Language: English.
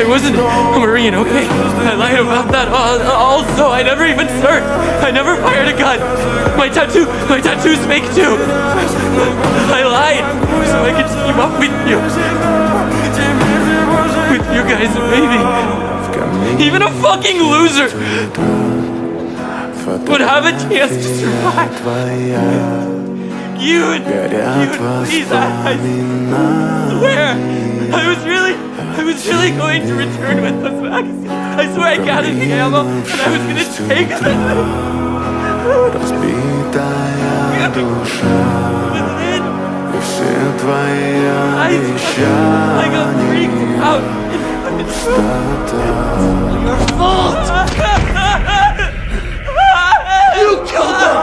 I wasn't a Marine, okay? I lied about that. Also, I never even served. I never fired a gun. My tattoo's fake too. I lied so I could team up with you. With you guys, maybe. Even a fucking loser would have a chance to survive. You'd please, I swear, I was really going to return with those magazines. I swear I gathered the ammo and I was gonna take it. I got freaked out. Your fault! You killed them!